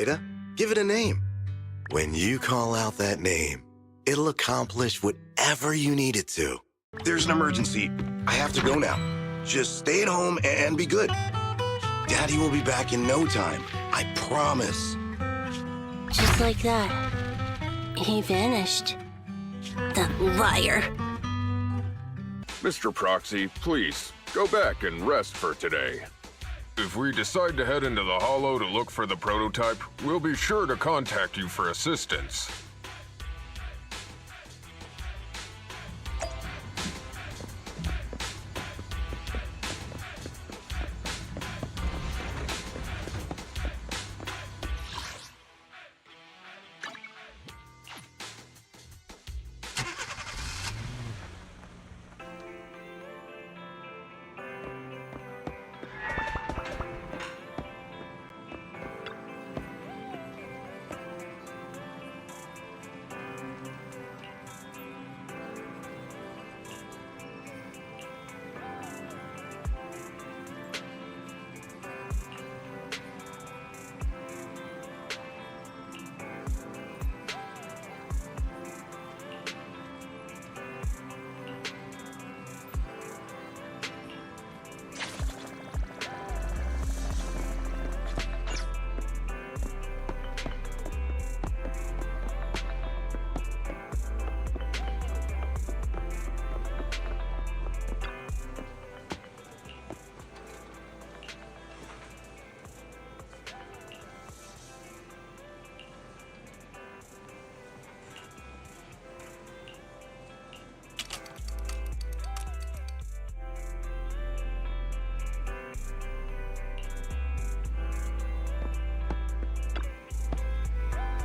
Koleda. Give it a name. When you call out that name, it'll accomplish whatever you need it to. There's an emergency. I have to go now. Just stay at home and be good. Daddy will be back in no time. I promise. Just like that, he vanished. That liar. Mr. Proxy, please, go back and rest for today. If we decide to head into the Hollow to look for the prototype, we'll be sure to contact you for assistance.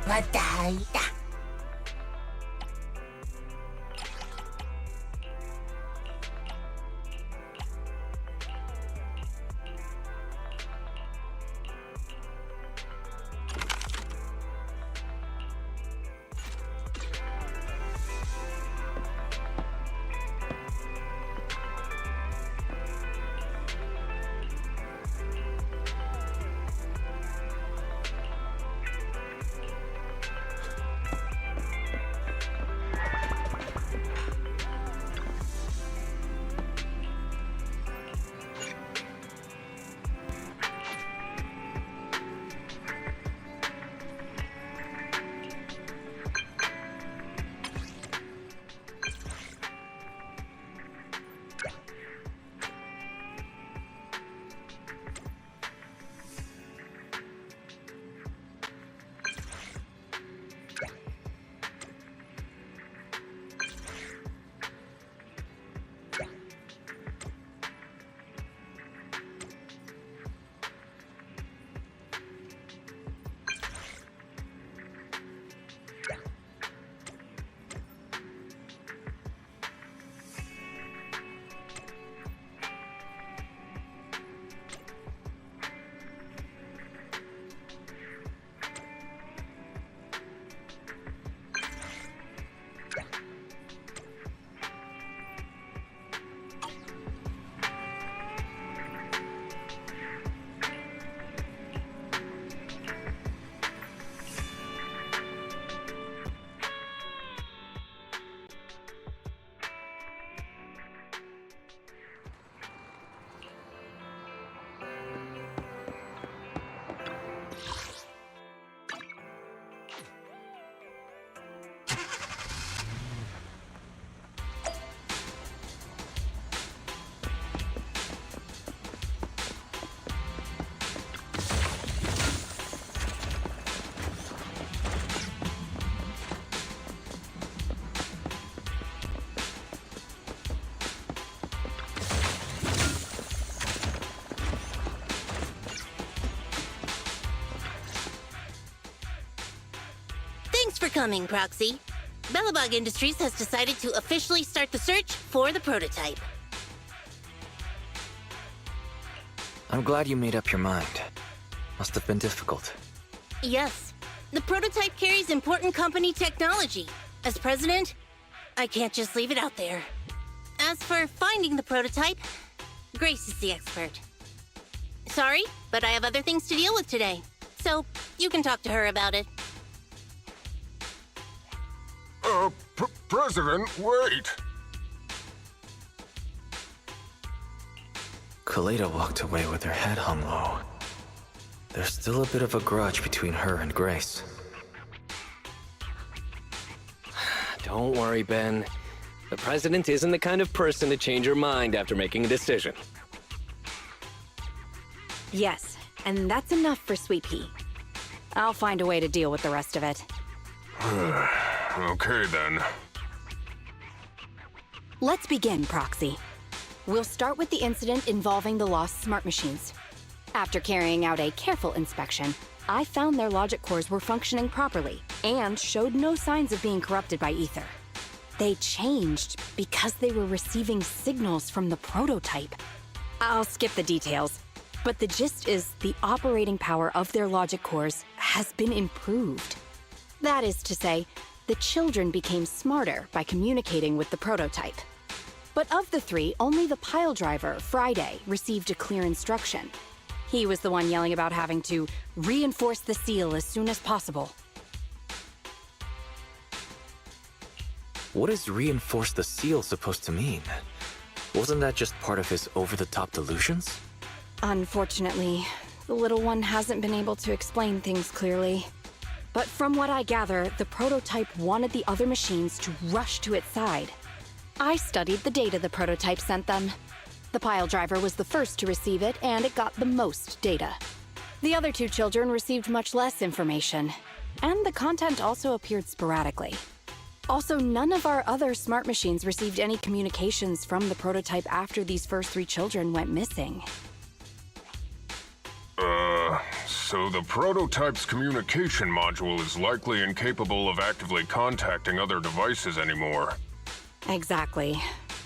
Madalda. Thanks for coming, Proxy. Bellabog Industries has decided to officially start the search for the prototype. I'm glad you made up your mind. Must have been difficult. Yes. The prototype carries important company technology. As president, I can't just leave it out there. As for finding the prototype, Grace is the expert. Sorry, but I have other things to deal with today. So, you can talk to her about it. President, wait! Koleda walked away with her head hung low. There's still a bit of a grudge between her and Grace. Don't worry, Ben. The President isn't the kind of person to change her mind after making a decision. Yes, and that's enough for Sweet Pea. I'll find a way to deal with the rest of it. Okay, then. Let's begin, Proxy. We'll start with the incident involving the lost smart machines. After carrying out a careful inspection, I found their logic cores were functioning properly and showed no signs of being corrupted by ether. They changed because they were receiving signals from the prototype. I'll skip the details, but the gist is the operating power of their logic cores has been improved. That is to say, the children became smarter by communicating with the prototype. But of the three, only the pile driver, Friday, received a clear instruction. He was the one yelling about having to reinforce the seal as soon as possible. What is reinforce the seal supposed to mean? Wasn't that just part of his over-the-top delusions? Unfortunately, the little one hasn't been able to explain things clearly. But from what I gather, the prototype wanted the other machines to rush to its side. I studied the data the prototype sent them. The pile driver was the first to receive it, and it got the most data. The other two children received much less information, and the content also appeared sporadically. Also, none of our other smart machines received any communications from the prototype after these first three children went missing. So the prototype's communication module is likely incapable of actively contacting other devices anymore. Exactly.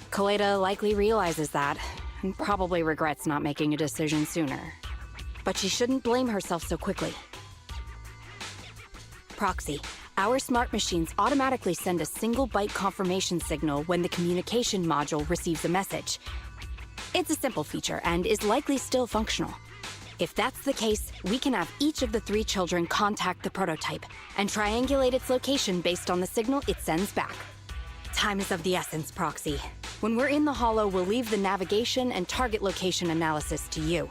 Koleda likely realizes that, and probably regrets not making a decision sooner. But she shouldn't blame herself so quickly. Proxy, our smart machines automatically send a single byte confirmation signal when the communication module receives a message. It's a simple feature and is likely still functional. If that's the case, we can have each of the three children contact the prototype and triangulate its location based on the signal it sends back. Time is of the essence, Proxy. When we're in the Hollow, we'll leave the navigation and target location analysis to you.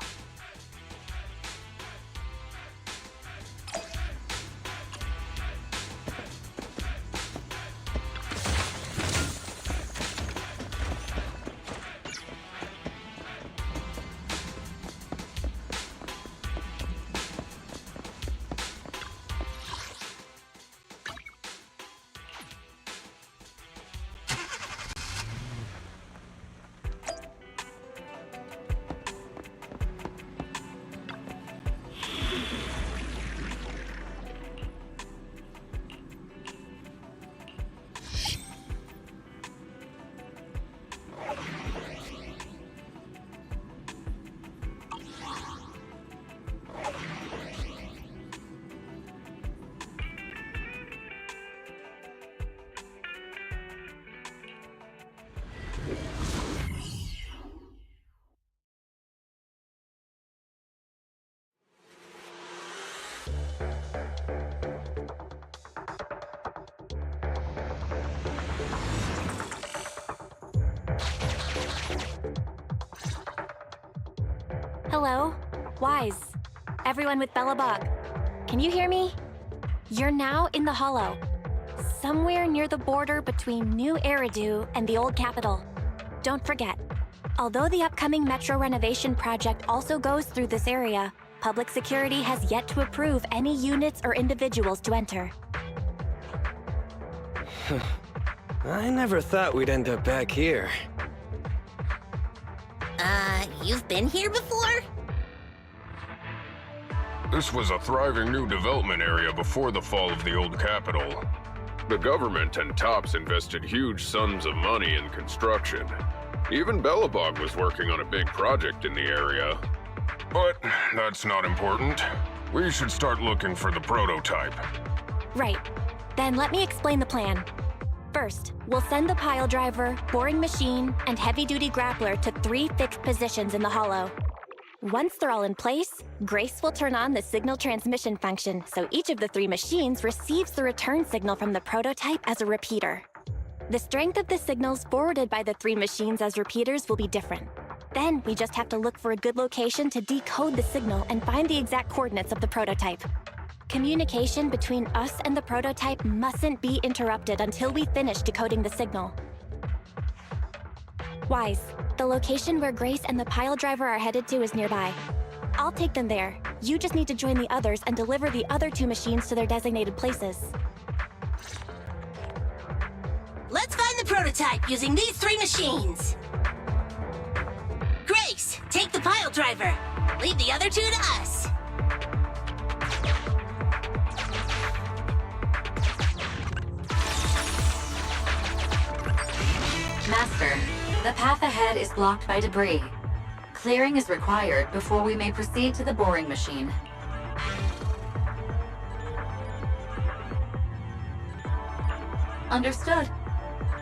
Hello? Wise. Everyone with Bellabog. Can you hear me? You're now in the Hollow. Somewhere near the border between New Eridu and the Old Capital. Don't forget, although the upcoming metro renovation project also goes through this area, public security has yet to approve any units or individuals to enter. I never thought we'd end up back here. You've been here before? This was a thriving new development area before the fall of the old capital. The government and TOPS invested huge sums of money in construction. Even Bellabog was working on a big project in the area. But that's not important. We should start looking for the prototype. Right. Then let me explain the plan. First, we'll send the pile driver, boring machine, and heavy-duty grappler to 3 fixed positions in the Hollow. Once they're all in place, Grace will turn on the signal transmission function, so each of the 3 machines receives the return signal from the prototype as a repeater. The strength of the signals forwarded by the 3 machines as repeaters will be different. Then we just have to look for a good location to decode the signal and find the exact coordinates of the prototype. Communication between us and the prototype mustn't be interrupted until we finish decoding the signal. Wise, the location where Grace and the pile driver are headed to is nearby. I'll take them there. You just need to join the others and deliver the other 2 machines to their designated places. Let's find the prototype using these 3 machines. Grace, take the pile driver. Leave the other 2 to us. Master, the path ahead is blocked by debris. Clearing is required before we may proceed to the boring machine. Understood.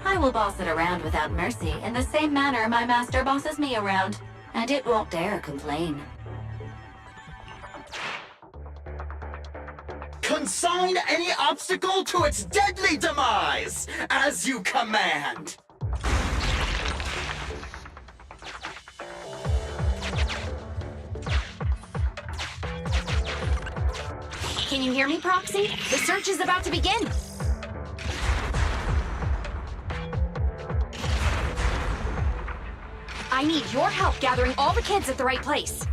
I will boss it around without mercy in the same manner my master bosses me around, and it won't dare complain. Consign any obstacle to its deadly demise, as you command! Can you hear me, Proxy? The search is about to begin. I need your help gathering all the kids at the right place.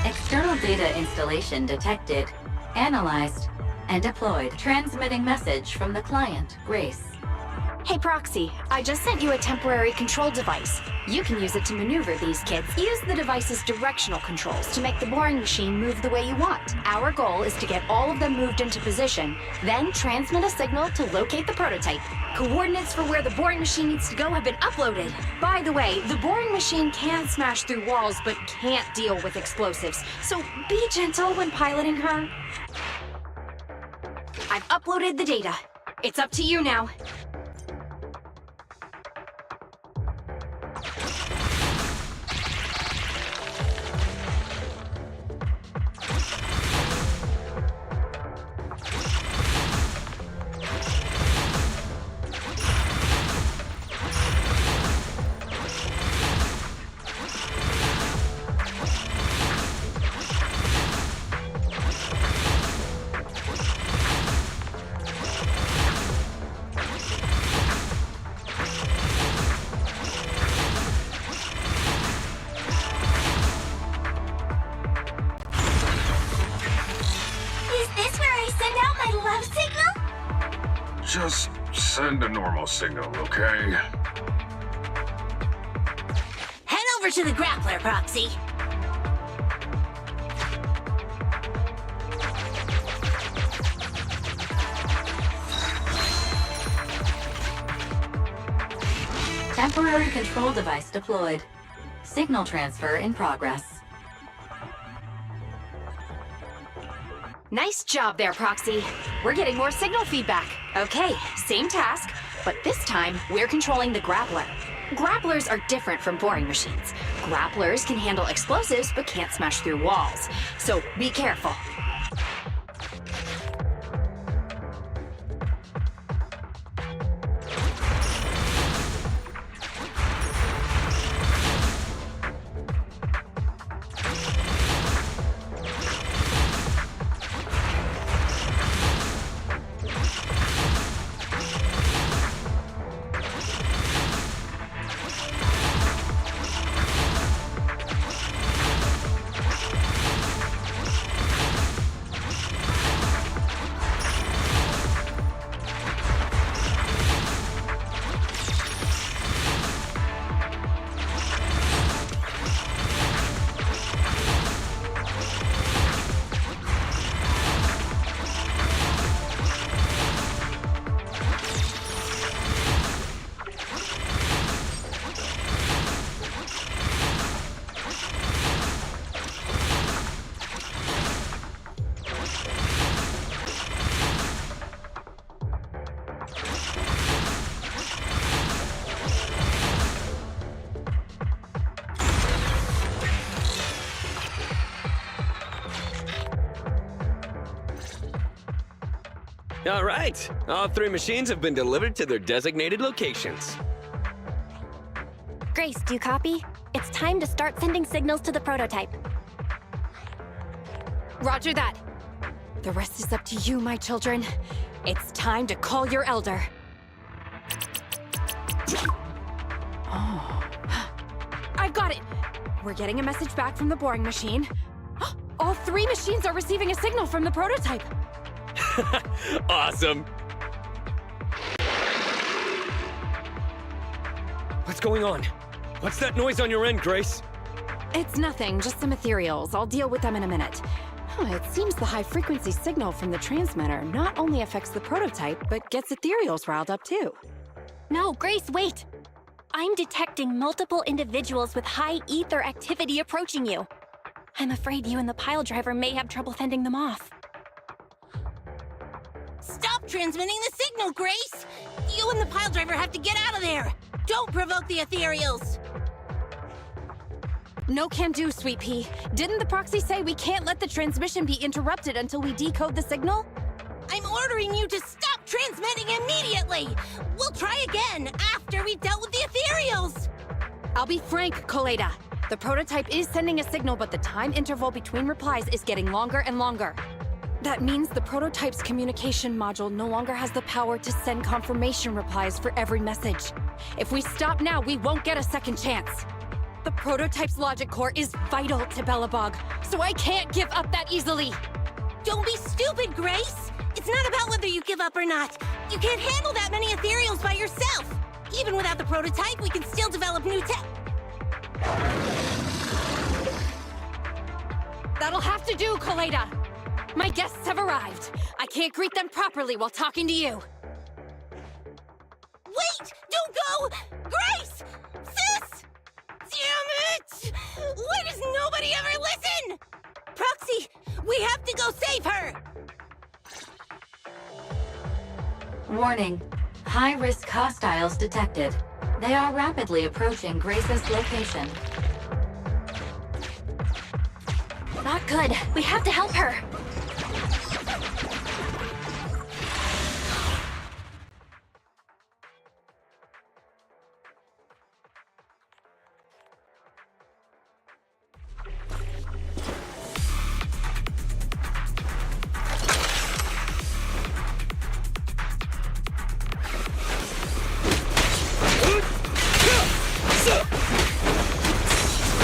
External data installation detected, analyzed, and deployed. Transmitting message from the client, Grace. Hey, Proxy, I just sent you a temporary control device. You can use it to maneuver these kids. Use the device's directional controls to make the boring machine move the way you want. Our goal is to get all of them moved into position, then transmit a signal to locate the prototype. Coordinates for where the boring machine needs to go have been uploaded. By the way, the boring machine can smash through walls but can't deal with explosives, so be gentle when piloting her. I've uploaded the data. It's up to you now. Just send a normal signal, okay? Head over to the grappler, Proxy. Temporary control device deployed. Signal transfer in progress. Nice job there, Proxy. We're getting more signal feedback. Okay, same task, but this time we're controlling the grappler. Grapplers are different from boring machines. Grapplers can handle explosives but can't smash through walls. So be careful. All right. All 3 machines have been delivered to their designated locations. Grace, do you copy? It's time to start sending signals to the prototype. Roger that. The rest is up to you, my children. It's time to call your elder. Oh. I've got it! We're getting a message back from the boring machine. All 3 machines are receiving a signal from the prototype. Awesome. What's going on? What's that noise on your end, Grace? It's nothing, just some ethereals. I'll deal with them in a minute. It seems the high-frequency signal from the transmitter not only affects the prototype, but gets ethereals riled up too. No, Grace, wait! I'm detecting multiple individuals with high ether activity approaching you. I'm afraid you and the pile driver may have trouble fending them off. Stop transmitting the signal, Grace! You and the pile driver have to get out of there! Don't provoke the ethereals! No can do, Sweet Pea. Didn't the proxy say we can't let the transmission be interrupted until we decode the signal? I'm ordering you to stop transmitting immediately! We'll try again after we've dealt with the ethereals! I'll be frank, Koleda. The prototype is sending a signal, but the time interval between replies is getting longer and longer. That means the prototype's communication module no longer has the power to send confirmation replies for every message. If we stop now, we won't get a second chance. The prototype's logic core is vital to Belobog, so I can't give up that easily. Don't be stupid, Grace! It's not about whether you give up or not. You can't handle that many ethereals by yourself. Even without the prototype, we can still develop new tech. That'll have to do, Koleda. My guests have arrived. I can't greet them properly while talking to you. Wait! Don't go! Grace! Sis! Damn it! Why does nobody ever listen? Proxy, we have to go save her! Warning. High-risk hostiles detected. They are rapidly approaching Grace's location. Not good. We have to help her.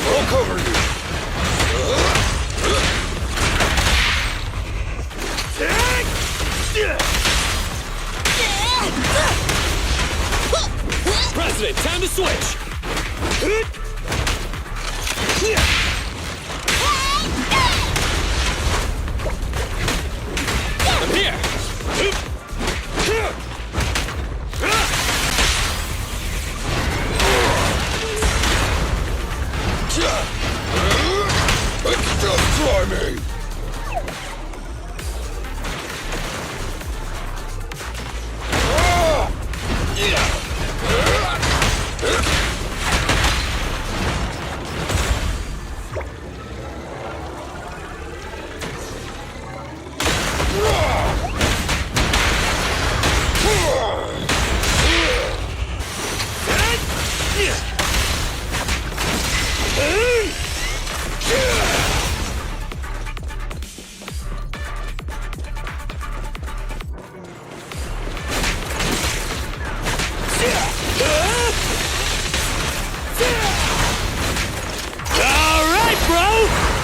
I'll cover you. President, time to switch! I'm here! Just try me!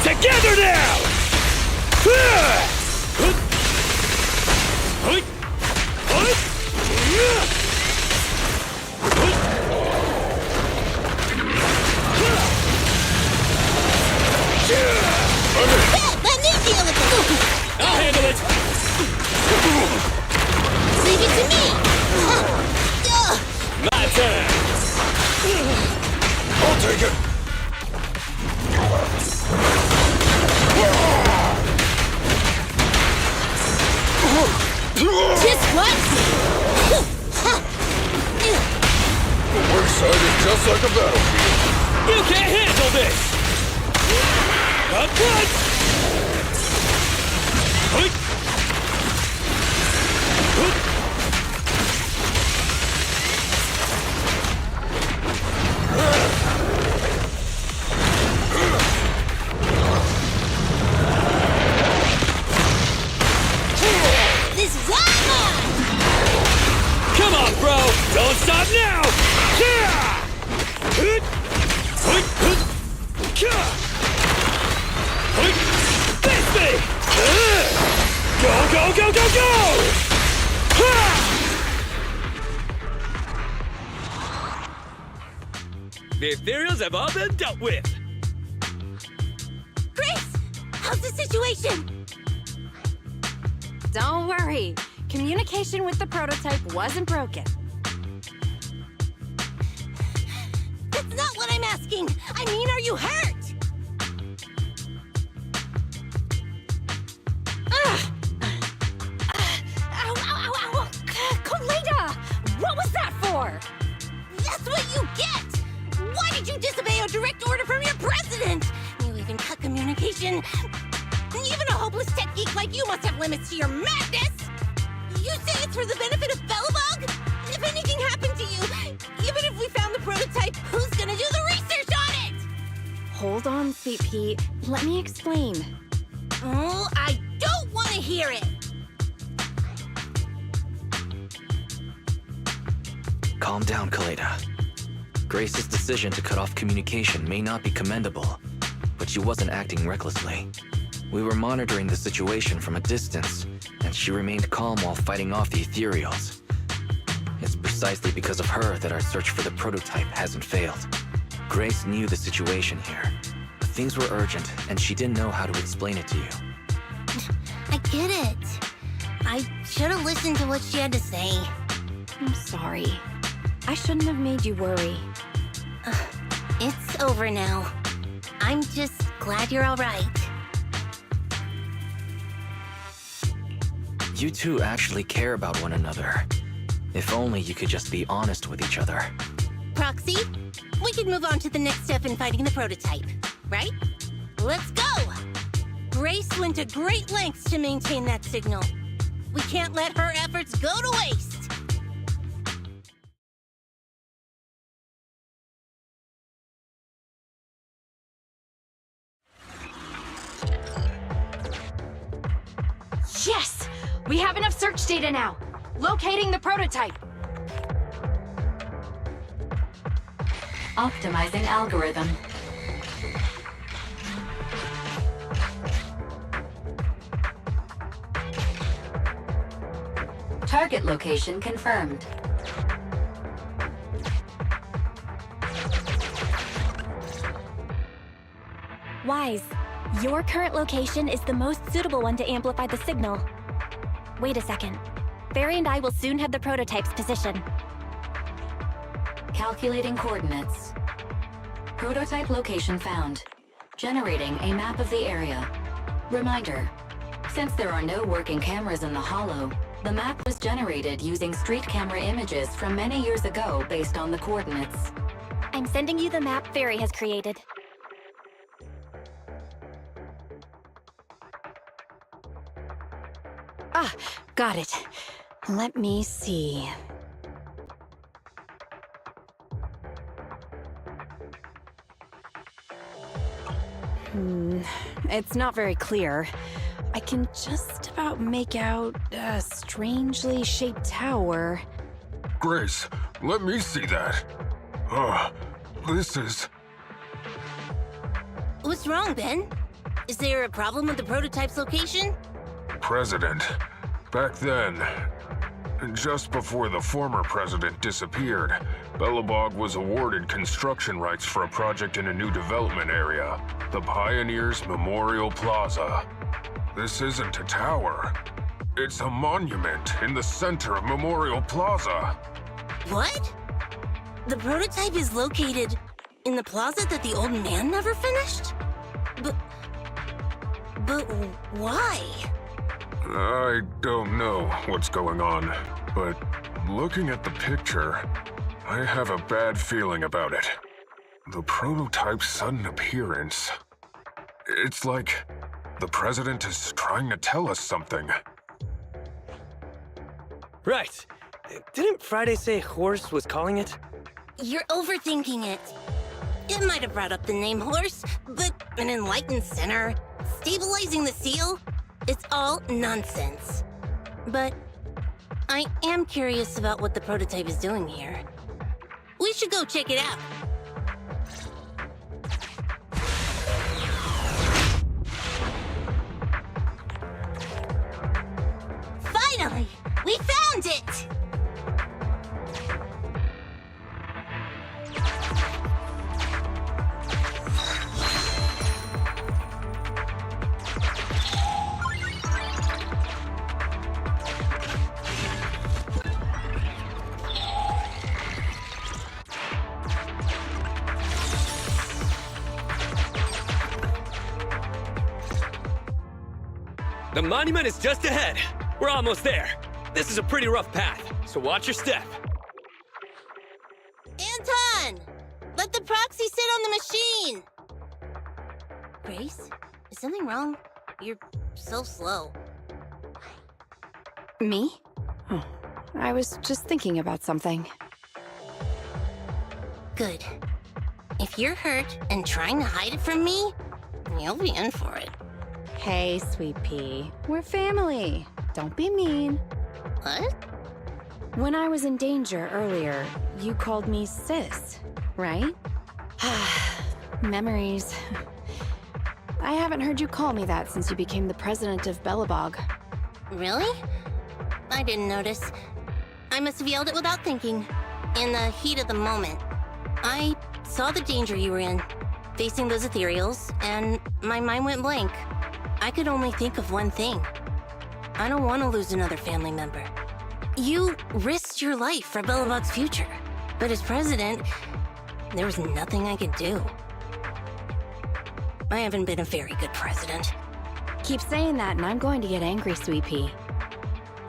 Together now! Let me deal with it! I'll handle it! Leave it to me! My turn! I'll take it! Just what? The wayside is just like a battlefield. You can't handle this! Not good! Go, go, go, go! The ethereals have all been dealt with. Grace! How's the situation? Don't worry. Communication with the prototype wasn't broken. That's not what I'm asking! I mean, are you hurt? Ow, ow, ow, ow! Koleda! What was that for? That's what you get! Why did you disobey a direct order from your president? You even cut communication. Even a hopeless tech geek like you must have limits to your madness! You say it's for the benefit of Belobog? If anything happened to you, even if we found the prototype, who's gonna do the research on it? Hold on, Sweet Pea. Let me explain. Oh, I don't want to hear it! Calm down, Koleda. Grace's decision to cut off communication may not be commendable, but she wasn't acting recklessly. We were monitoring the situation from a distance, and she remained calm while fighting off the ethereals. It's precisely because of her that our search for the prototype hasn't failed. Grace knew the situation here. Things were urgent, and she didn't know how to explain it to you. I get it. I should have listened to what she had to say. I'm sorry. I shouldn't have made you worry. It's over now. I'm just glad you're all right. You two actually care about one another. If only you could just be honest with each other. Proxy, we could move on to the next step in fighting the prototype, right? Let's go! Grace went to great lengths to maintain that signal. We can't let her efforts go to waste! Yes! We have enough search data now. Locating the prototype. Optimizing algorithm. Target location confirmed. Wise, your current location is the most suitable one to amplify the signal. Wait a second. Barry and I will soon have the prototype's position. Calculating coordinates. Prototype location found. Generating a map of the area. Reminder, since there are no working cameras in the Hollow, the map was generated using street camera images from many years ago based on the coordinates. I'm sending you the map Barry has created. Ah, got it. Let me see. It's not very clear. I can just about make out a strangely shaped tower. Grace, let me see that. This is... What's wrong, Ben? Is there a problem with the prototype's location? President. Back then, just before the former president disappeared, Belobog was awarded construction rights for a project in a new development area, the Pioneers Memorial Plaza. This isn't a tower. It's a monument in the center of Memorial Plaza. What? The prototype is located in the plaza that the old man never finished? But why? I don't know what's going on, but looking at the picture, I have a bad feeling about it. The prototype's sudden appearance. It's like the president is trying to tell us something. Right. Didn't Friday say Horse was calling it? You're overthinking it. It might have brought up the name Horse, but an enlightened center, stabilizing the seal, it's all nonsense. But I am curious about what the prototype is doing here. We should go check it out. The monument is just ahead. We're almost there. This is a pretty rough path, so watch your step. Anton! Let the proxy sit on the machine! Grace, is something wrong? You're so slow. Me? Oh, I was just thinking about something. Good. If you're hurt and trying to hide it from me, you'll be in for it. Hey, Sweet Pea. We're family. Don't be mean. What? When I was in danger earlier, you called me sis, right? Memories. I haven't heard you call me that since you became the president of Belobog. Really? I didn't notice. I must have yelled it without thinking. In the heat of the moment. I saw the danger you were in, facing those ethereals, and my mind went blank. I could only think of one thing. I don't want to lose another family member. You risked your life for Belobog's future, but as president, there was nothing I could do. I haven't been a very good president. Keep saying that and I'm going to get angry, Sweet Pea.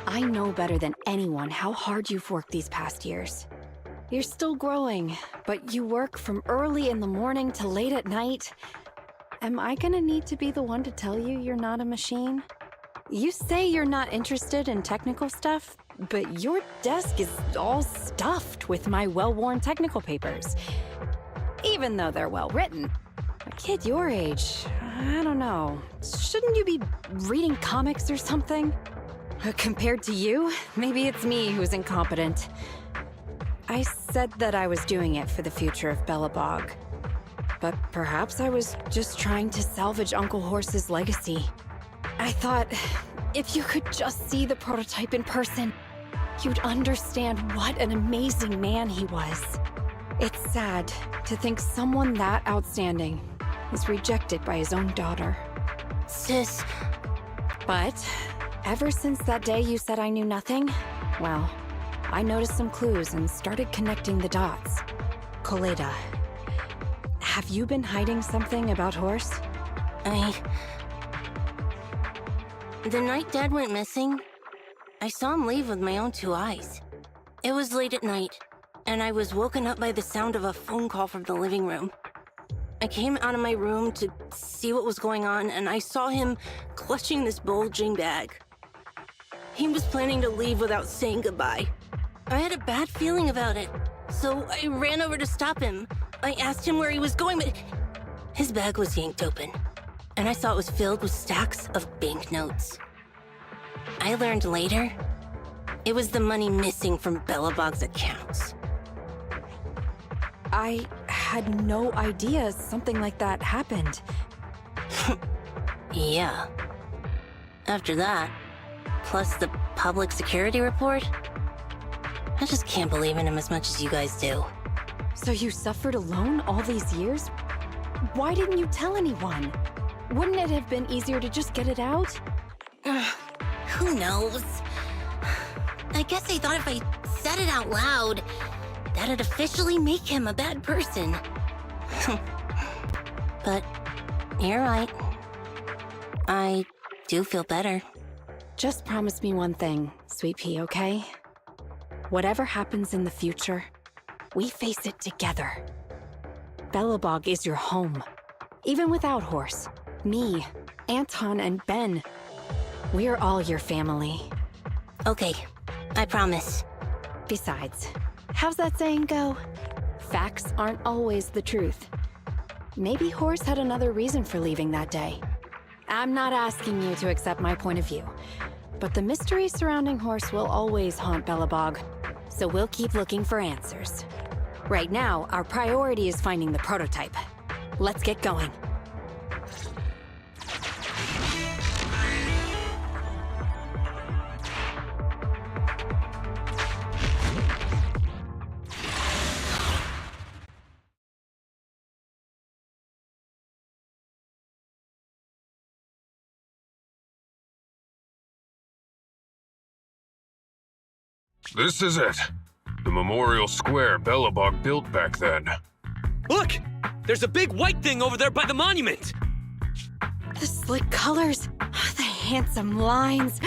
I know better than anyone how hard you've worked these past years. You're still growing, but you work from early in the morning to late at night. Am I gonna need to be the one to tell you you're not a machine? You say you're not interested in technical stuff, but your desk is all stuffed with my well-worn technical papers. Even though they're well-written. A kid your age, I don't know. Shouldn't you be reading comics or something? Compared to you, maybe it's me who's incompetent. I said that I was doing it for the future of Belobog. But perhaps I was just trying to salvage Uncle Horse's legacy. I thought, if you could just see the prototype in person, you'd understand what an amazing man he was. It's sad to think someone that outstanding is rejected by his own daughter. Sis. But ever since that day you said I knew nothing, well, I noticed some clues and started connecting the dots. Koleda. Have you been hiding something about Horse? The night Dad went missing, I saw him leave with my own two eyes. It was late at night, and I was woken up by the sound of a phone call from the living room. I came out of my room to see what was going on, and I saw him clutching this bulging bag. He was planning to leave without saying goodbye. I had a bad feeling about it, so I ran over to stop him. I asked him where he was going, but his bag was yanked open, and I saw it was filled with stacks of banknotes. I learned later, it was the money missing from Belobog's accounts. I had no idea something like that happened. Yeah. After that, plus the public security report, I just can't believe in him as much as you guys do. So you suffered alone all these years? Why didn't you tell anyone? Wouldn't it have been easier to just get it out? Who knows? I guess I thought if I said it out loud, that'd officially make him a bad person. But you're right. I do feel better. Just promise me one thing, Sweet Pea, okay? Whatever happens in the future, we face it together. Belobog is your home. Even without Horse, me, Anton, and Ben, we're all your family. Okay, I promise. Besides, how's that saying go? Facts aren't always the truth. Maybe Horse had another reason for leaving that day. I'm not asking you to accept my point of view, but the mystery surrounding Horse will always haunt Belobog, so we'll keep looking for answers. Right now, our priority is finding the prototype. Let's get going. This is it. The memorial square Belobog built back then. Look! There's a big white thing over there by the monument! The slick colors, they handsome lines.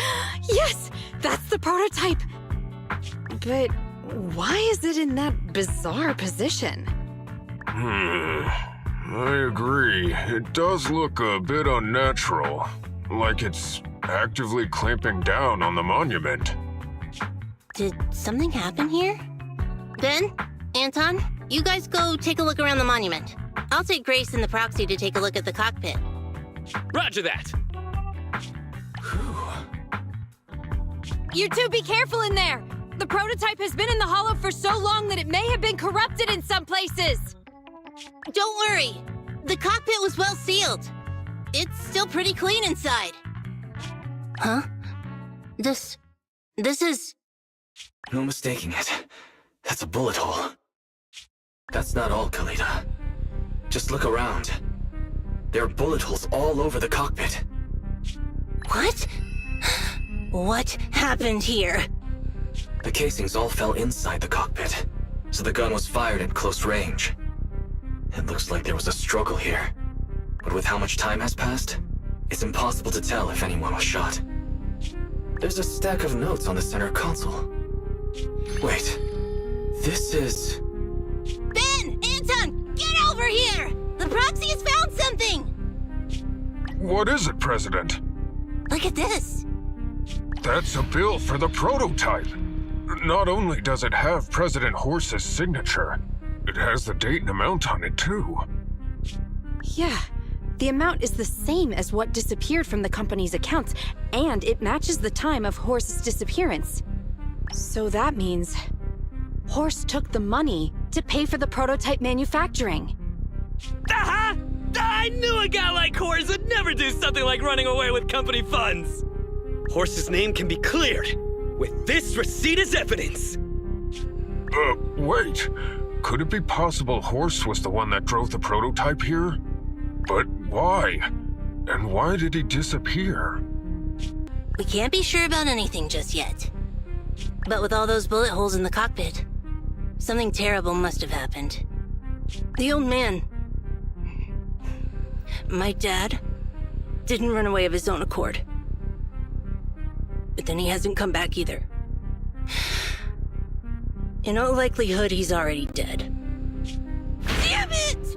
Yes, that's the prototype. But why is it in that bizarre position? I agree. It does look a bit unnatural. Like it's actively clamping down on the monument. Did something happen here? Ben? Anton? You guys go take a look around the monument. I'll take Grace and the proxy to take a look at the cockpit. Roger that. You two be careful in there! The prototype has been in the hollow for so long that it may have been corrupted in some places! Don't worry. The cockpit was well sealed. It's still pretty clean inside. Huh? This is... No mistaking it. That's a bullet hole. That's not all, Koleda. Just look around. There are bullet holes all over the cockpit. What? What happened here? The casings all fell inside the cockpit, so the gun was fired at close range. It looks like there was a struggle here. But with how much time has passed, it's impossible to tell if anyone was shot. There's a stack of notes on the center console. Wait, this is... Ben! Anton! Get over here! The proxy has found something! What is it, President? Look at this! That's a bill for the prototype. Not only does it have President Horse's signature, it has the date and amount on it, too. Yeah, the amount is the same as what disappeared from the company's accounts, and it matches the time of Horse's disappearance. So that means Horse took the money to pay for the prototype manufacturing. Aha! I knew a guy like Horse would never do something like running away with company funds. Horse's name can be cleared with this receipt as evidence. Wait. Could it be possible Horse was the one that drove the prototype here? But why? And why did he disappear? We can't be sure about anything just yet. But with all those bullet holes in the cockpit, something terrible must have happened. The old man, my dad, didn't run away of his own accord. But then he hasn't come back either. In all likelihood, he's already dead. Damn it!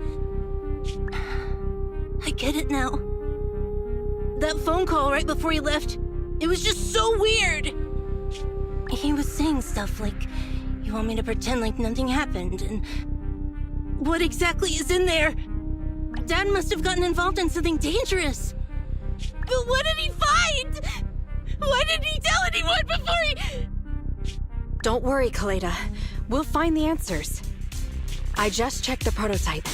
I get it now. That phone call right before he left, it was just so weird. He was saying stuff like, you want me to pretend like nothing happened, and what exactly is in there? Dad must have gotten involved in something dangerous. But what did he find? Why didn't he tell anyone before he... Don't worry, Koleda. We'll find the answers. I just checked the prototype.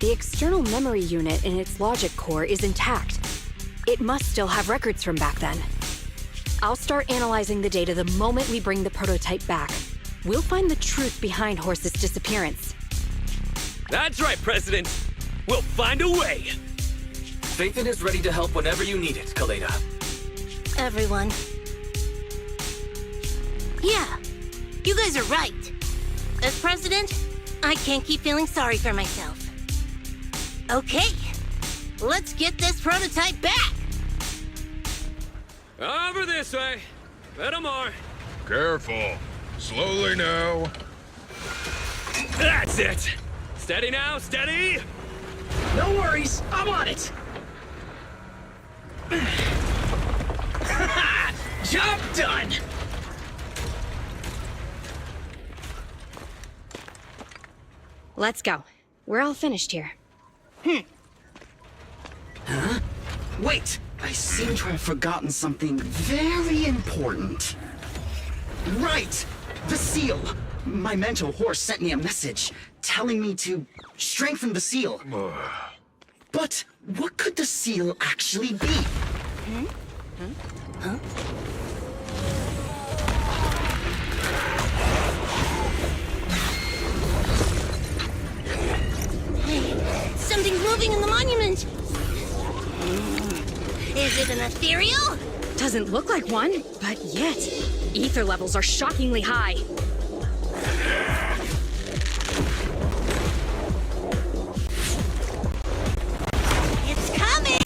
The external memory unit in its logic core is intact. It must still have records from back then. I'll start analyzing the data the moment we bring the prototype back. We'll find the truth behind Horse's disappearance. That's right, President. We'll find a way. Phaethon is ready to help whenever you need it, Koleda. Everyone. Yeah, you guys are right. As president, I can't keep feeling sorry for myself. Okay, let's get this prototype back! Over this way. Little more. Careful. Slowly now. That's it. Steady now, steady. No worries, I'm on it. Job done. Let's go. We're all finished here. Huh? Wait, I seem to have forgotten something very important. Right! The seal! My mentor Horse sent me a message telling me to strengthen the seal. But what could the seal actually be? Hey, something's moving in the monument! Is it an ethereal? Doesn't look like one, but yet, ether levels are shockingly high. It's coming!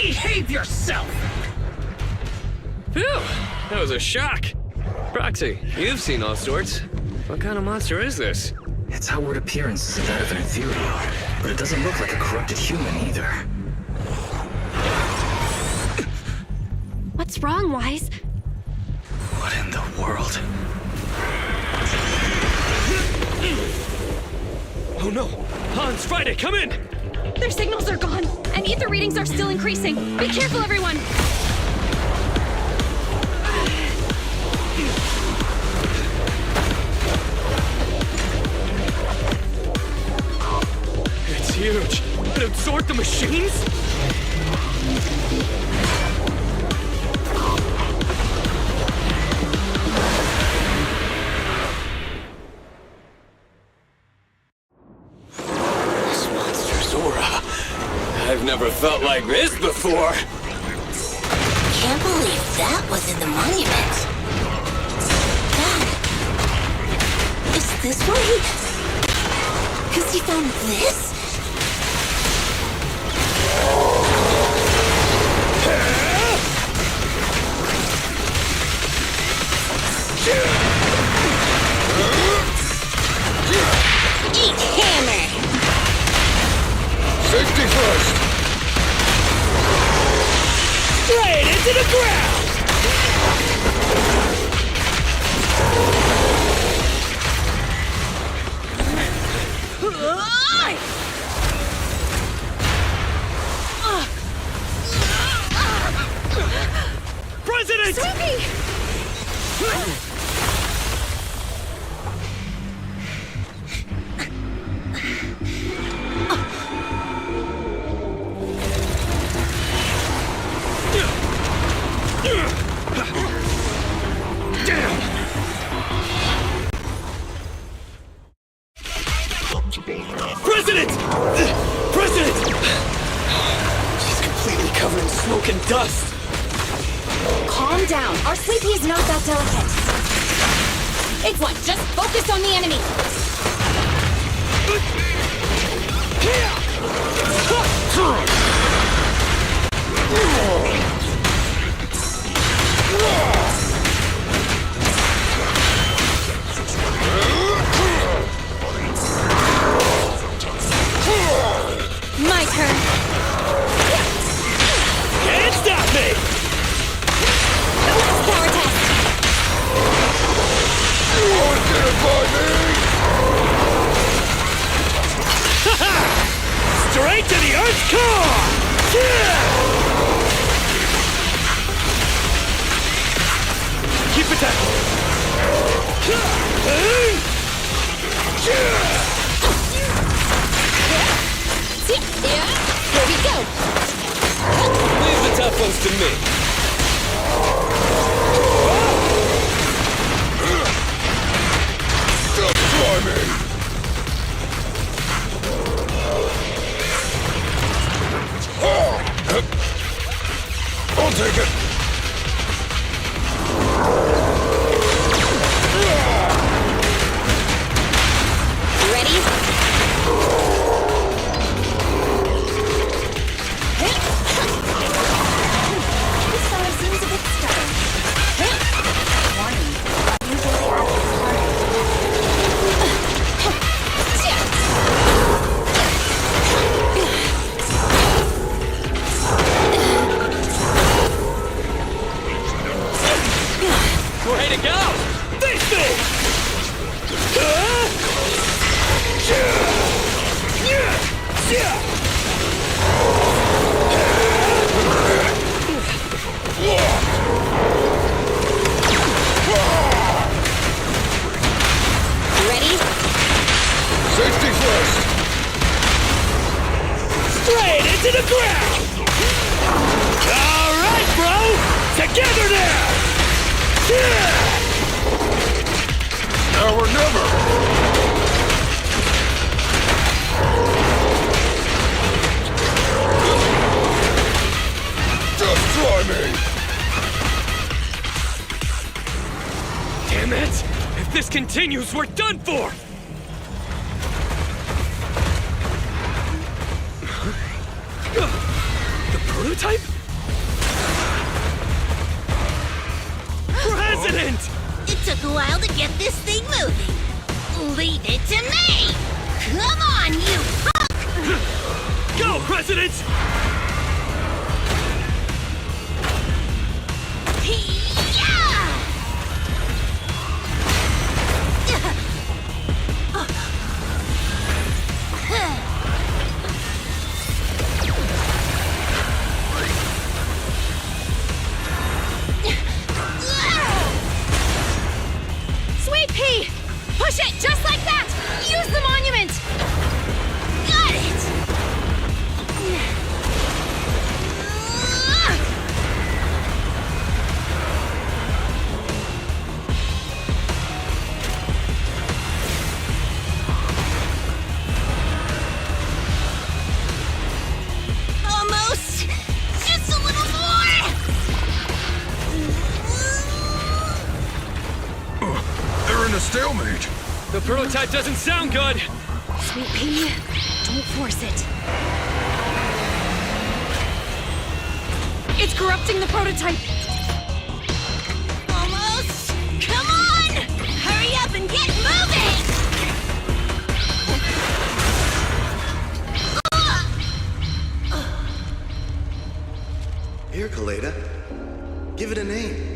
Behave yourself! Phew, that was a shock. Proxy, you've seen all sorts. What kind of monster is this? Its outward appearance is that of an ethereal, but it doesn't look like a corrupted human either. What's wrong, Wise? What in the world? Oh no! Hans, Friday, come in! Their signals are gone, and ether readings are still increasing. Be careful, everyone! It's huge. It absorbed the machines? This monster's aura. I've never felt like this before. Can't believe that was in the monument. Dad, is this why Because he found this? Eat hammer! Safety first! Straight into the ground! President! President! President! She's completely covered in smoke and dust. Calm down. Our sleepy is not that delicate. It's what? Just focus on the enemy. My turn. Can't stop me! Power test. Straight to the Earth's core! Keep it down! Here we go. Leave the tough ones to me. Stop climbing! I'll take it! Ready? This fellow seems a bit stubborn. Warning. Usually out of his Way to go! This thing! Ready? Safety first! Straight into the ground! All right, bro! Together now! Now or never! Just try me! Damn it! If this continues, we're done for! The prototype? President! It took a while to get this thing moving. Leave it to me! Come on, you punk! Go, President! Sweet pea! Push it just like that! Use the monument! Got it! Almost! Just a little more! They're in a stalemate. The prototype doesn't sound good! Sweet pea, don't force it. It's corrupting the prototype! Almost! Come on! Hurry up and get moving! Here, Koleda. Give it a name.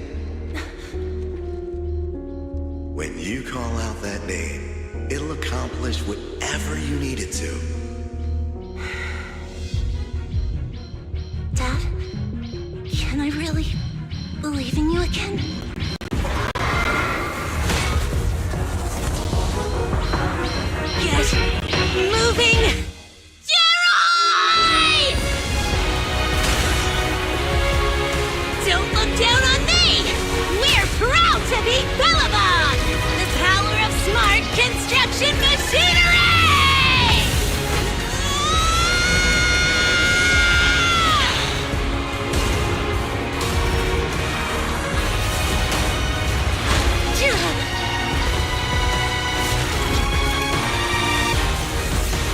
When you call out that name, it'll accomplish whatever you need it to. Dad, can I really believe in you again? Get moving! Jerry! Don't look down on me! We're proud to be Bellabog! The power of smart construction machinery!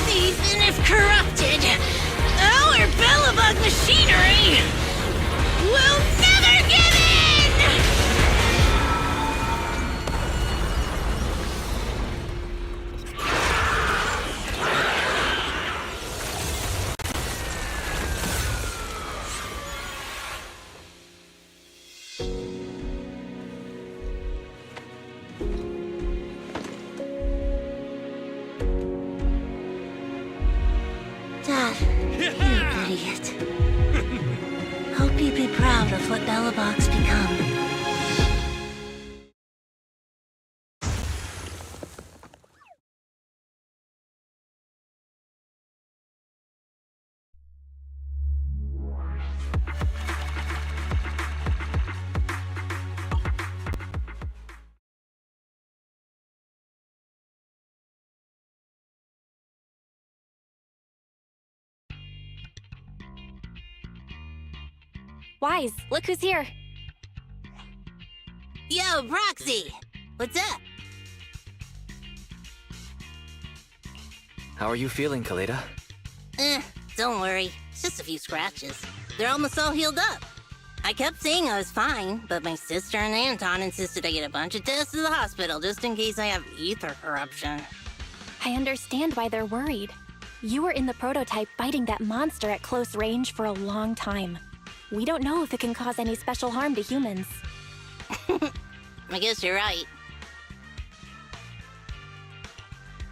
Even if corrupted, our Bellabog machinery will never give in! Dad, you idiot. Hope you'd be proud of what Bellabog's become. Wise, look who's here. Yo, Proxy! What's up? How are you feeling, Koleda? Don't worry. It's just a few scratches. They're almost all healed up. I kept saying I was fine, but my sister and Anton insisted I get a bunch of tests at the hospital just in case I have ether corruption. I understand why they're worried. You were in the prototype fighting that monster at close range for a long time. We don't know if it can cause any special harm to humans. I guess you're right.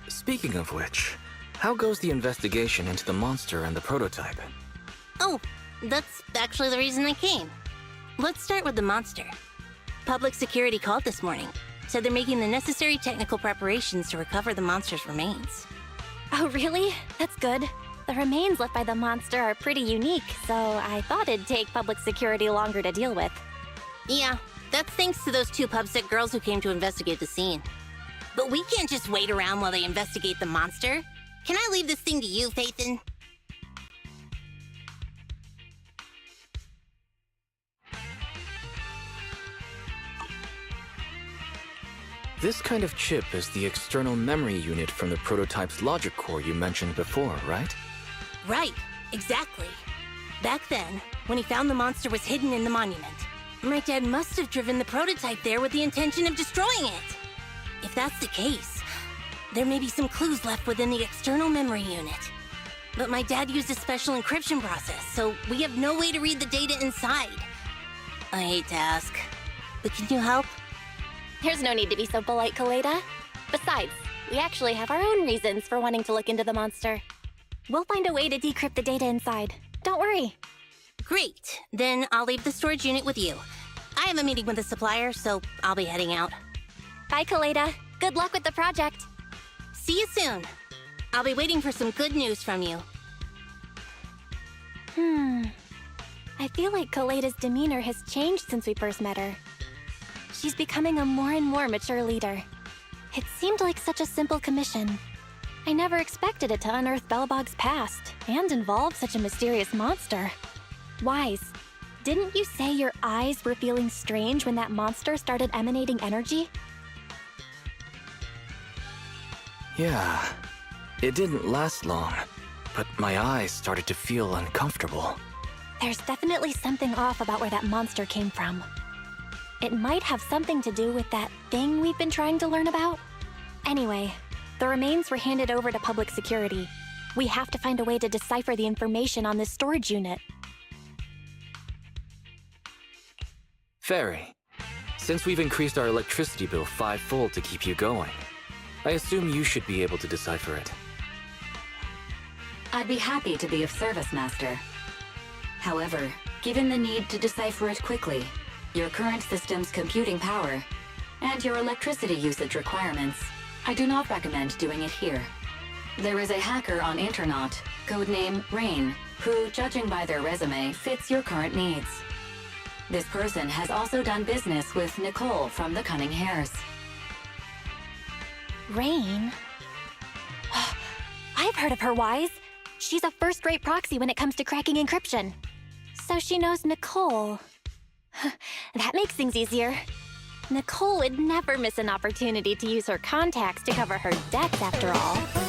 Speaking of which, how goes the investigation into the monster and the prototype? Oh, that's actually the reason I came. Let's start with the monster. Public security called this morning. Said they're making the necessary technical preparations to recover the monster's remains. Oh, really? That's good. The remains left by the monster are pretty unique, so I thought it'd take public security longer to deal with. Yeah, that's thanks to those two pubsec girls who came to investigate the scene. But we can't just wait around while they investigate the monster. Can I leave this thing to you, Phaethon? This kind of chip is the external memory unit from the prototype's logic core you mentioned before, right? Right, exactly. Back then, when he found the monster was hidden in the monument, my dad must have driven the prototype there with the intention of destroying it. If that's the case, there may be some clues left within the external memory unit. But my dad used a special encryption process, so we have no way to read the data inside. I hate to ask, but can you help? There's no need to be so polite, Koleda. Besides, we actually have our own reasons for wanting to look into the monster. We'll find a way to decrypt the data inside. Don't worry. Great. Then I'll leave the storage unit with you. I have a meeting with the supplier, so I'll be heading out. Bye, Koleda. Good luck with the project. See you soon. I'll be waiting for some good news from you. I feel like Koleda's demeanor has changed since we first met her. She's becoming a more and more mature leader. It seemed like such a simple commission. I never expected it to unearth Belobog's past and involve such a mysterious monster. Wise, didn't you say your eyes were feeling strange when that monster started emanating energy? Yeah. It didn't last long, but my eyes started to feel uncomfortable. There's definitely something off about where that monster came from. It might have something to do with that thing we've been trying to learn about. Anyway, the remains were handed over to public security. We have to find a way to decipher the information on this storage unit. Fairy, since we've increased our electricity bill 5-fold to keep you going, I assume you should be able to decipher it. I'd be happy to be of service, Master. However, given the need to decipher it quickly, your current system's computing power, and your electricity usage requirements, I do not recommend doing it here. There is a hacker on Internaut, codename Rain, who, judging by their resume, fits your current needs. This person has also done business with Nicole from the Cunning Hares. Rain? I've heard of her, Wise. She's a first-rate proxy when it comes to cracking encryption. So she knows Nicole. That makes things easier. Nicole would never miss an opportunity to use her contacts to cover her debts, after all.